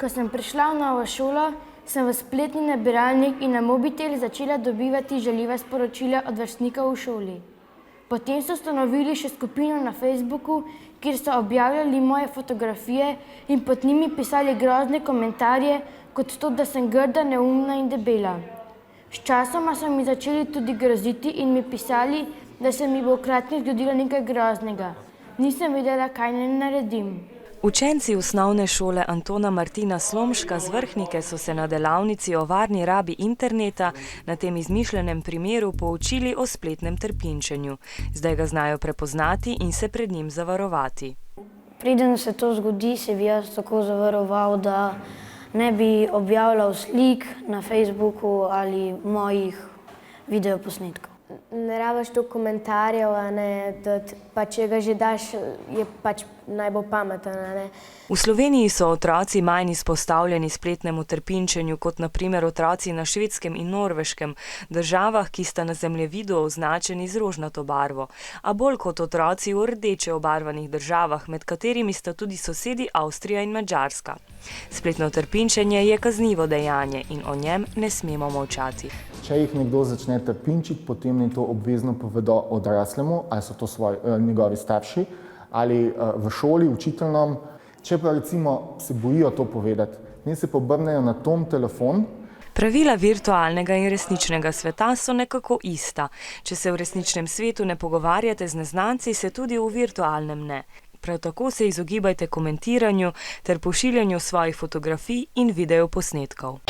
Ko sem prišla v novo šolo, sem v spletni nabiralnik in na mobitel začela dobivati žaljiva sporočila od vrstnikov v šoli. Potem so ustanovili še skupino na Facebooku, kjer so objavljali moje fotografije in pod njimi pisali grozne komentarje, kot to, da sem grda, neumna in debela. Sčasoma so mi začeli tudi groziti in mi pisali, da se mi bo vkratno zgodilo nekaj groznega. Nisem vedela, kaj naj naredim. Učenci osnovne šole Antona Martina Slomška z Vrhnike so se na delavnici o varni rabi interneta na tem izmišljenem primeru poučili o spletnem trpinčenju. Zdaj ga znajo prepoznati in se pred njim zavarovati. Preden se to zgodi, se bi jaz tako zavaroval, da ne bi objavljal slik na Facebooku ali mojih videoposnetkov. Ne rabiš toliko komentarjev, da če ga že daš, je naj bo pameten. V Sloveniji so otroci manj izpostavljeni spletnemu trpinčenju kot na primer otroci na Švedskem in Norveškem, državah, ki sta na zemljevidu označeni z rožnato barvo, a bolj kot otroci v rdeče obarvanih državah, med katerimi sta tudi sosedi Avstrija in Madžarska. Spletno trpinčenje je kaznivo dejanje in o njem ne smemo molčati. Če jih nekdo začne trpinčiti, potem naj to obvezno povedo odraslemu, ali so to njegovi starši, ali v šoli, učiteljom. Če pa recimo se bojijo to povedati, naj se obrnejo na Tom telefon. Pravila virtualnega in resničnega sveta so nekako ista. Če se v resničnem svetu ne pogovarjate z neznanci, se tudi v virtualnem ne. Prav tako se izogibajte komentiranju ter pošiljanju svojih fotografij in videoposnetkov.